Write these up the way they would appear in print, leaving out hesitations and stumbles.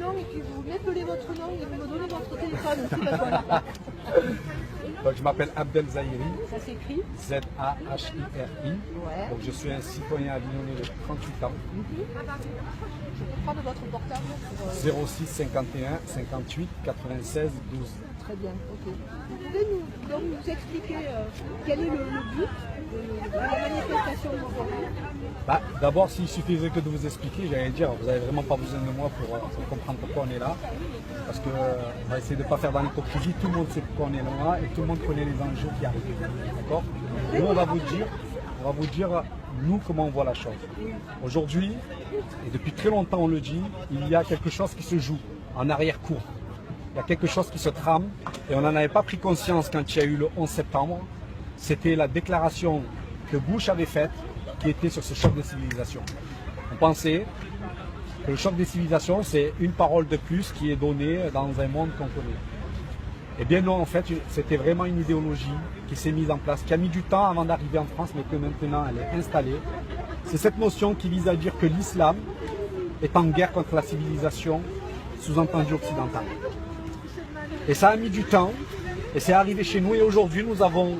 nom et puis vous m'appelez votre nom et vous me donnez votre téléphone aussi, d'accord. Donc je m'appelle Abdel Zahiri. Ça s'écrit Z-A-H-I-R-I. Ouais. Donc je suis un citoyen avignonnais de 38 ans. Je peux prendre votre portable pour, 06 51 58 96 12. Très bien, ok. Vous pouvez nous expliquer quel est le but de la manifestation d'aujourd'hui? D'abord, s'il suffisait que de vous expliquer, j'allais dire, vous n'avez vraiment pas besoin de moi pour comprendre pourquoi on est là. Parce qu'on va essayer de ne pas faire dans l'hypocrisie, tout le monde sait pourquoi on est là et tout le monde connaît les enjeux qui arrivent. D'accord? Nous, on va vous dire, nous, comment on voit la chose. Aujourd'hui, et depuis très longtemps on le dit, il y a quelque chose qui se joue en arrière-cour. Il y a quelque chose qui se trame et on n'en avait pas pris conscience quand il y a eu le 11 septembre. C'était la déclaration que Bush avait faite qui était sur ce choc des civilisations. On pensait que le choc des civilisations, c'est une parole de plus qui est donnée dans un monde qu'on connaît. Eh bien non, en fait, c'était vraiment une idéologie qui s'est mise en place, qui a mis du temps avant d'arriver en France, mais que maintenant elle est installée. C'est cette notion qui vise à dire que l'islam est en guerre contre la civilisation, sous-entendue occidentale. Et ça a mis du temps, et c'est arrivé chez nous, et aujourd'hui nous avons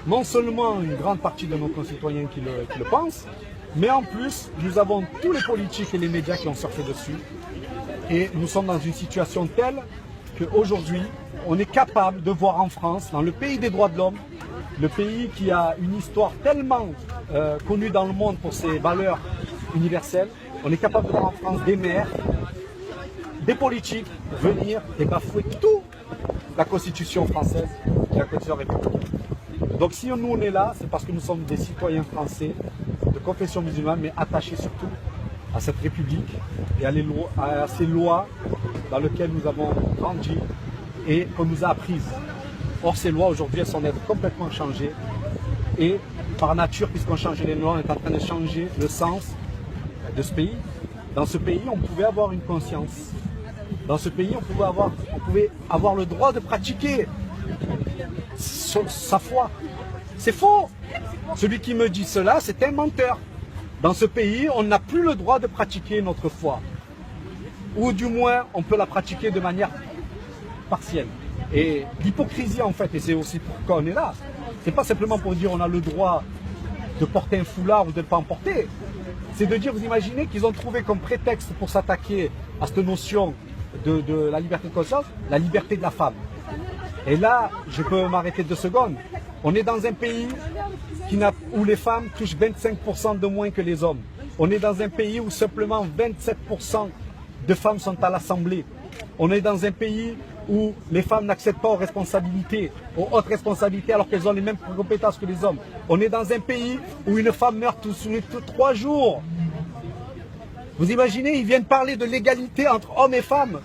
non seulement une grande partie de nos concitoyens qui le pensent, mais en plus nous avons tous les politiques et les médias qui ont surfé dessus. Et nous sommes dans une situation telle qu'aujourd'hui, on est capable de voir en France, dans le pays des droits de l'homme, le pays qui a une histoire tellement connue dans le monde pour ses valeurs universelles, on est capable de voir en France des maires, des politiques venir et bafouer tout la Constitution française et la Constitution républicaine. Donc si nous on est là, c'est parce que nous sommes des citoyens français de confession musulmane, mais attachés surtout à cette République et à ces lois dans lesquelles nous avons grandi et qu'on nous a apprises. Or ces lois aujourd'hui, elles sont complètement changées et par nature, puisqu'on changeait les lois, on est en train de changer le sens de ce pays. Dans ce pays, on pouvait avoir une conscience. Dans ce pays, on pouvait avoir le droit de pratiquer sa foi. C'est faux. Celui qui me dit cela, c'est un menteur. Dans ce pays, on n'a plus le droit de pratiquer notre foi. Ou du moins, on peut la pratiquer de manière partielle. Et l'hypocrisie, en fait, et c'est aussi pourquoi on est là, c'est pas simplement pour dire on a le droit de porter un foulard ou de ne pas en porter. C'est de dire, vous imaginez qu'ils ont trouvé comme prétexte pour s'attaquer à cette notion de la liberté de conscience, la liberté de la femme. Et là, je peux m'arrêter 2 secondes. On est dans un pays où les femmes touchent 25% de moins que les hommes. On est dans un pays où simplement 27% de femmes sont à l'Assemblée. On est dans un pays où les femmes n'accèdent pas aux responsabilités, aux hautes responsabilités, alors qu'elles ont les mêmes compétences que les hommes. On est dans un pays où une femme meurt tous 3 jours. Vous imaginez, ils viennent parler de l'égalité entre hommes et femmes.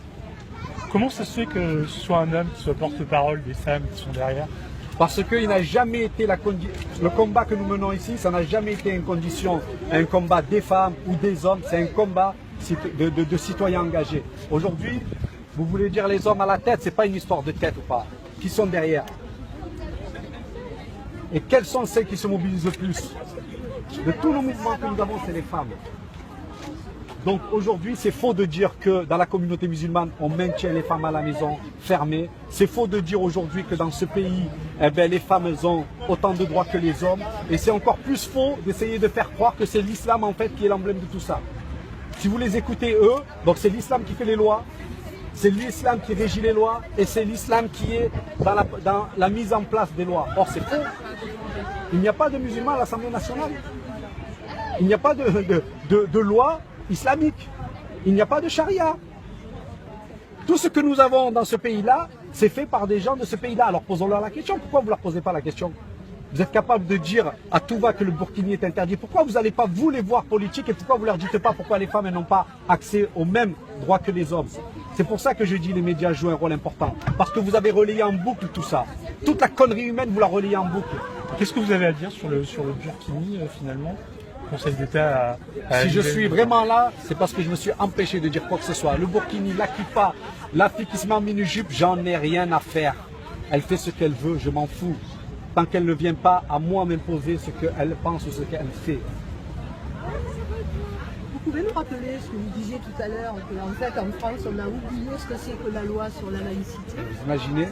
Comment ça se fait que ce soit un homme qui soit porte-parole des femmes qui sont derrière? Parce qu'il n'a jamais été le combat que nous menons ici, ça n'a jamais été une condition, un combat des femmes ou des hommes, c'est un combat de citoyens engagés. Aujourd'hui, vous voulez dire les hommes à la tête, c'est pas une histoire de tête ou pas. Qui sont derrière? Et quelles sont celles qui se mobilisent le plus? De tous nos mouvements que nous avons, c'est les femmes. Donc aujourd'hui, c'est faux de dire que dans la communauté musulmane, on maintient les femmes à la maison, fermées. C'est faux de dire aujourd'hui que dans ce pays, les femmes ont autant de droits que les hommes. Et c'est encore plus faux d'essayer de faire croire que c'est l'islam en fait qui est l'emblème de tout ça. Si vous les écoutez eux, donc c'est l'islam qui fait les lois, c'est l'islam qui régit les lois et c'est l'islam qui est dans la mise en place des lois. Or c'est faux. Il n'y a pas de musulmans à l'Assemblée nationale. Il n'y a pas de loi islamique. Il n'y a pas de charia. Tout ce que nous avons dans ce pays-là, c'est fait par des gens de ce pays-là. Alors posons-leur la question. Pourquoi vous ne leur posez pas la question? Vous êtes capable de dire à tout va que le burkini est interdit. Pourquoi vous n'allez pas vous les voir politiques et pourquoi vous ne leur dites pas pourquoi les femmes n'ont pas accès aux mêmes droits que les hommes? C'est pour ça que je dis que les médias jouent un rôle important. Parce que vous avez relayé en boucle tout ça. Toute la connerie humaine, vous la relayez en boucle. Qu'est-ce que vous avez à dire sur le burkini finalement? Conseil d'État si je suis vraiment là, c'est parce que je me suis empêché de dire quoi que ce soit. Le burkini, la kippa, la fille qui se met en mini-jupe, j'en ai rien à faire. Elle fait ce qu'elle veut, je m'en fous. Tant qu'elle ne vient pas à moi m'imposer ce qu'elle pense ou ce qu'elle fait. Vous pouvez pouvez nous rappeler ce que vous disiez tout à l'heure, qu'en fait en France on a oublié ce que c'est que la loi sur la laïcité? Vous imaginez,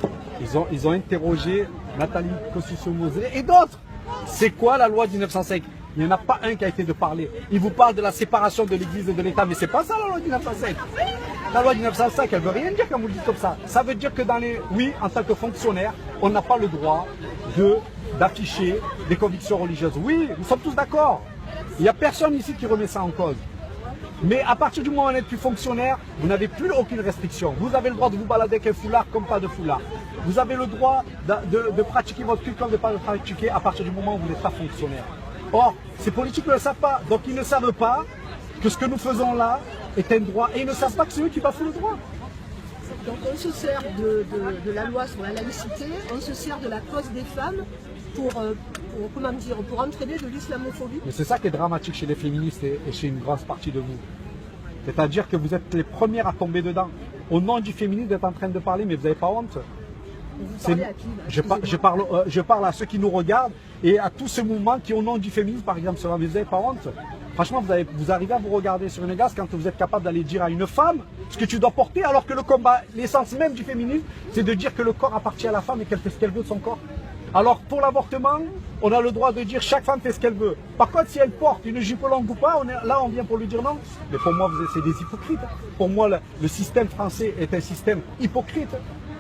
ils ont interrogé Nathalie Kosciusko-Morizet et d'autres. C'est quoi la loi de 1905? Il n'y en a pas un qui a été de parler. Ils vous parlent de la séparation de l'Église et de l'État, mais c'est pas ça la loi de 1905. La loi de 1905, elle veut rien dire quand vous le dites comme ça. Ça veut dire que oui, en tant que fonctionnaire, on n'a pas le droit d'afficher des convictions religieuses. Oui, nous sommes tous d'accord. Il n'y a personne ici qui remet ça en cause. Mais à partir du moment où on n'est plus fonctionnaire, vous n'avez plus aucune restriction. Vous avez le droit de vous balader avec un foulard comme pas de foulard. Vous avez le droit de pratiquer votre culte comme de ne pas le pratiquer à partir du moment où vous n'êtes pas fonctionnaire. Or, ces politiques ne le savent pas. Donc ils ne savent pas que ce que nous faisons là est un droit. Et ils ne savent pas que c'est eux qui bafouent le droit. Donc on se sert de la loi sur la laïcité, on se sert de la cause des femmes pour entraîner de l'islamophobie. Mais c'est ça qui est dramatique chez les féministes et chez une grande partie de vous. C'est-à-dire que vous êtes les premières à tomber dedans. Au nom du féminisme, vous êtes en train de parler, mais vous n'avez pas honte. Vous parlez à qui, là, je parle à ceux qui nous regardent et à tous ce mouvement qui, au nom du féminisme, par exemple, mais vous n'avez pas honte. Franchement, vous arrivez à vous regarder sur une glace quand vous êtes capable d'aller dire à une femme ce que tu dois porter, alors que le combat, l'essence même du féminisme, c'est de dire que le corps appartient à la femme et qu'elle fait ce qu'elle veut de son corps. Alors pour l'avortement, on a le droit de dire chaque femme fait ce qu'elle veut. Par contre, si elle porte une jupe longue ou pas, là on vient pour lui dire non. Mais pour moi, c'est des hypocrites. Pour moi, le système français est un système hypocrite.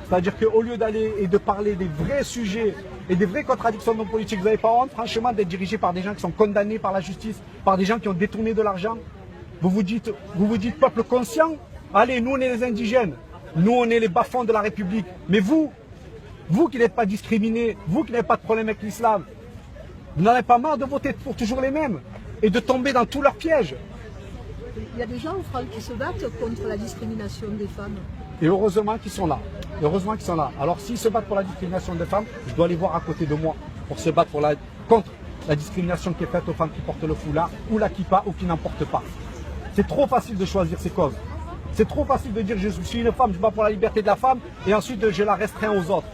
C'est-à-dire qu'au lieu d'aller et de parler des vrais sujets et des vraies contradictions de nos politiques, vous n'avez pas honte, franchement, d'être dirigé par des gens qui sont condamnés par la justice, par des gens qui ont détourné de l'argent. Vous vous dites peuple conscient, allez, nous on est les indigènes, nous on est les bas-fonds de la République. Mais vous qui n'êtes pas discriminés, vous qui n'avez pas de problème avec l'islam, vous n'en avez pas marre de voter pour toujours les mêmes et de tomber dans tous leurs pièges. Il y a des gens en France qui se battent contre la discrimination des femmes. Et heureusement qu'ils sont là. Heureusement qu'ils sont là. Alors s'ils se battent pour la discrimination des femmes, je dois les voir à côté de moi pour se battre contre la discrimination qui est faite aux femmes qui portent le foulard ou la kippa ou qui n'en portent pas. C'est trop facile de choisir ces causes. C'est trop facile de dire je suis une femme, je bats pour la liberté de la femme et ensuite je la restreins aux autres.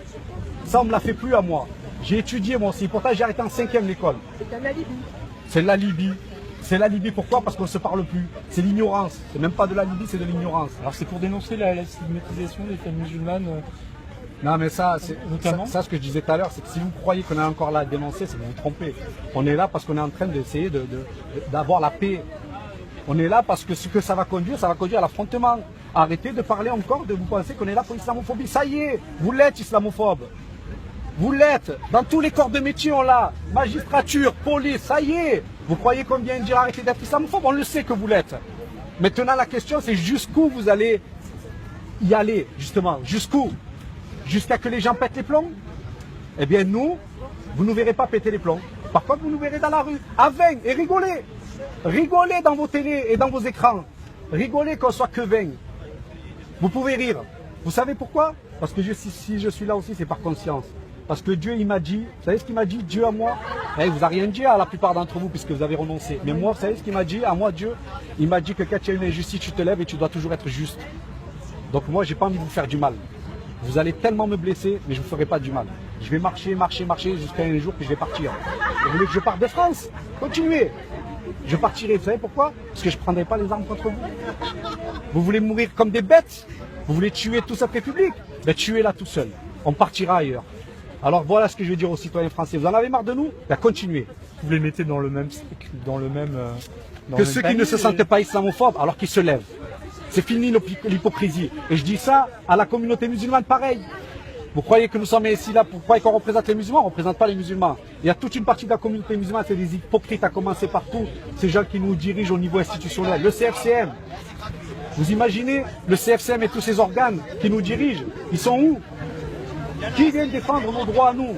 Ça on ne me la fait plus à moi. J'ai étudié moi aussi, pourtant j'ai arrêté en 5e l'école. C'est un alibi. C'est l'alibi. C'est l'alibi, pourquoi? Parce qu'on ne se parle plus. C'est l'ignorance. C'est même pas de l'alibi, c'est de l'ignorance. Alors c'est pour dénoncer la stigmatisation des femmes musulmanes. Non mais ça, notamment. Ça ce que je disais tout à l'heure, c'est que si vous croyez qu'on est encore là à dénoncer, c'est que vous vous trompez. On est là parce qu'on est en train d'essayer d'avoir la paix. On est là parce que ce que ça va conduire à l'affrontement. Arrêtez de parler encore, de vous penser qu'on est là pour l'islamophobie. Ça y est, vous l'êtes islamophobe. Vous l'êtes. Dans tous les corps de métier, on l'a. Magistrature, police, ça y est. Vous croyez qu'on vient de dire arrêtez d'être islamophobe? On le sait que vous l'êtes. Maintenant, la question, c'est jusqu'où vous allez y aller, justement. Jusqu'où? Jusqu'à que les gens pètent les plombs? Eh bien, nous, vous ne nous verrez pas péter les plombs. Par contre, vous nous verrez dans la rue, à 20, et rigolez. Rigolez dans vos télés et dans vos écrans. Rigolez qu'on soit que 20. Vous pouvez rire. Vous savez pourquoi? Parce que si je suis là aussi, c'est par conscience. Parce que Dieu, il m'a dit, vous savez ce qu'il m'a dit, Dieu à moi? Il vous a rien dit à la plupart d'entre vous puisque vous avez renoncé. Mais moi, vous savez ce qu'il m'a dit à moi, Dieu? Il m'a dit que quand il y a une injustice, tu te lèves et tu dois toujours être juste. Donc moi, j'ai pas envie de vous faire du mal. Vous allez tellement me blesser, mais je ne vous ferai pas du mal. Je vais marcher jusqu'à un jour que je vais partir. Vous voulez que je parte de France? Continuez. Je partirai, vous savez pourquoi? Parce que je ne prendrai pas les armes contre vous. Vous voulez mourir comme des bêtes? Vous voulez tuer toute cette République? Ben tuez-la tout seul. On partira ailleurs. Alors voilà ce que je veux dire aux citoyens français. Vous en avez marre de nous? Ben continuez. Vous les mettez dans le même que ceux qui ne se sentent pas islamophobes, alors qu'ils se lèvent. C'est fini l'hypocrisie. Et je dis ça à la communauté musulmane pareil. Vous croyez que nous sommes ici là, vous croyez qu'on représente les musulmans? On ne représente pas les musulmans. Il y a toute une partie de la communauté musulmane, c'est des hypocrites à commencer partout. Ces gens qui nous dirigent au niveau institutionnel. Le CFCM. Vous imaginez le CFCM et tous ces organes qui nous dirigent? Ils sont où? Qui vient défendre nos droits à nous?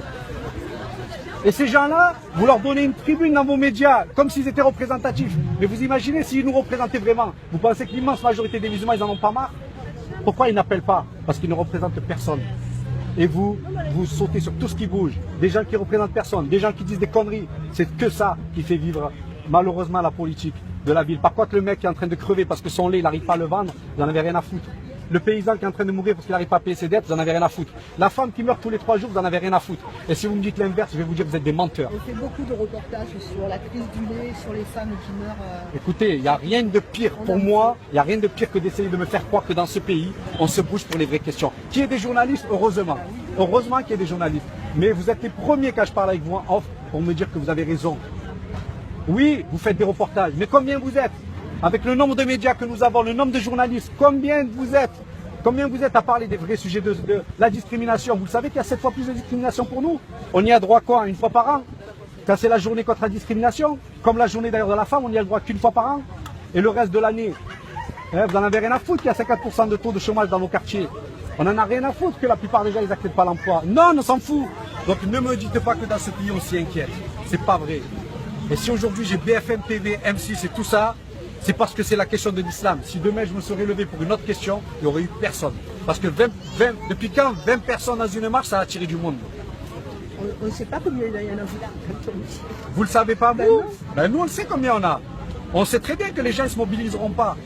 Et ces gens-là, vous leur donnez une tribune dans vos médias, comme s'ils étaient représentatifs. Mais vous imaginez s'ils nous représentaient vraiment? Vous pensez que l'immense majorité des musulmans, ils n'en ont pas marre? Pourquoi ils n'appellent pas? Parce qu'ils ne représentent personne. Et vous sautez sur tout ce qui bouge. Des gens qui ne représentent personne, des gens qui disent des conneries. C'est que ça qui fait vivre, malheureusement, la politique de la ville. Par contre, le mec qui est en train de crever parce que son lait, il n'arrive pas à le vendre, vous n'en avez rien à foutre. Le paysan qui est en train de mourir parce qu'il n'arrive pas à payer ses dettes, vous n'en avez rien à foutre. La femme qui meurt tous les 3 jours, vous n'en avez rien à foutre. Et si vous me dites l'inverse, je vais vous dire que vous êtes des menteurs. On fait beaucoup de reportages sur la crise du lait, sur les femmes qui meurent. Écoutez, il n'y a rien de pire pour moi, il n'y a rien de pire que d'essayer de me faire croire que dans ce pays, on se bouge pour les vraies questions. Qui est des journalistes, heureusement. Heureusement qu'il y ait des journalistes. Mais vous êtes les premiers quand je parle avec vous en off pour me dire que vous avez raison. Oui, vous faites des reportages, mais combien vous êtes? Avec le nombre de médias que nous avons, le nombre de journalistes, combien vous êtes? Combien vous êtes à parler des vrais sujets de la discrimination? Vous savez qu'il y a 7 fois plus de discrimination pour nous? On y a droit quoi? Une fois par an? Quand c'est la journée contre la discrimination, comme la journée d'ailleurs de la femme, on y a le droit qu'une fois par an. Et le reste de l'année, vous n'en avez rien à foutre qu'il y a 50% de taux de chômage dans nos quartiers. On n'en a rien à foutre que la plupart des gens ils n'acceptent pas l'emploi. Non, on s'en fout. Donc ne me dites pas que dans ce pays on s'y inquiète. C'est pas vrai. Et si aujourd'hui j'ai BFM TV, M6 et tout ça, c'est parce que c'est la question de l'islam. Si demain je me serais levé pour une autre question, il n'y aurait eu personne. Parce que depuis quand 20 personnes dans une marche, ça a attiré du monde? On ne sait pas combien il y en a. Vous le savez pas, vous? Non. Ben, nous, on le sait combien on a. On sait très bien que les gens ne se mobiliseront pas.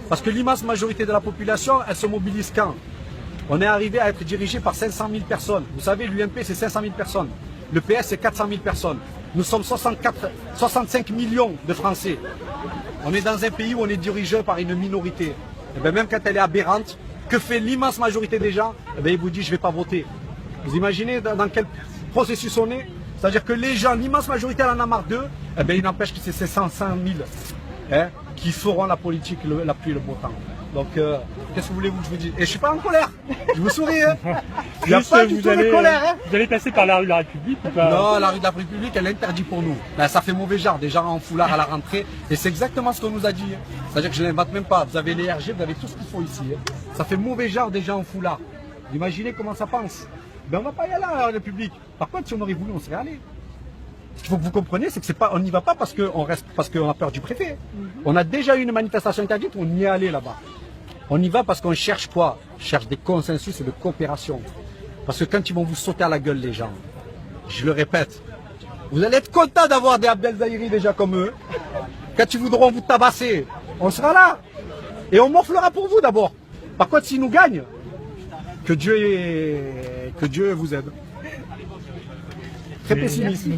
Parce que l'immense majorité de la population, elle se mobilise quand? On est arrivé à être dirigé par 500 000 personnes. Vous savez, l'UMP, c'est 500 000 personnes. Le PS, c'est 400 000 personnes. Nous sommes 65 millions de Français. On est dans un pays où on est dirigé par une minorité. Et bien, même quand elle est aberrante, que fait l'immense majorité des gens? Eh bien, ils vous disent, je ne vais pas voter. Vous imaginez dans quel processus on est? C'est-à-dire que les gens, l'immense majorité, elle en a marre d'eux. Eh bien, il n'empêche que c'est ces 500 000 qui feront la politique, la pluie et le beau temps. Donc, qu'est-ce que vous voulez que je vous dise? Et je ne suis pas en colère. Je vous souris. Hein. Il n'y a pas du tout de colère. Hein. Vous allez passer par la rue de la République ou pas? Non, la rue de la République, elle est interdite pour nous. Ben, ça fait mauvais genre, des gens en foulard à la rentrée. Et c'est exactement ce qu'on nous a dit. Hein. C'est-à-dire que je ne l'invente même pas. Vous avez les RG, vous avez tout ce qu'il faut ici. Hein. Ça fait mauvais genre des gens en foulard. Vous imaginez comment ça pense? Ben, on ne va pas y aller à la République. Par contre, si on aurait voulu, on serait allé. Il faut que vous compreniez, c'est que c'est pas, on n'y va pas parce qu'on a peur du préfet. On a déjà eu une manifestation interdite, on y est allé là-bas. On y va parce qu'on cherche quoi? On cherche des consensus et de coopération. Parce que quand ils vont vous sauter à la gueule, les gens, je le répète, vous allez être content d'avoir des Abdel Zahiri déjà comme eux. Quand ils voudront vous tabasser, on sera là. Et on morflera pour vous d'abord. Par contre, s'ils nous gagnent, que Dieu vous aide. Très pessimiste.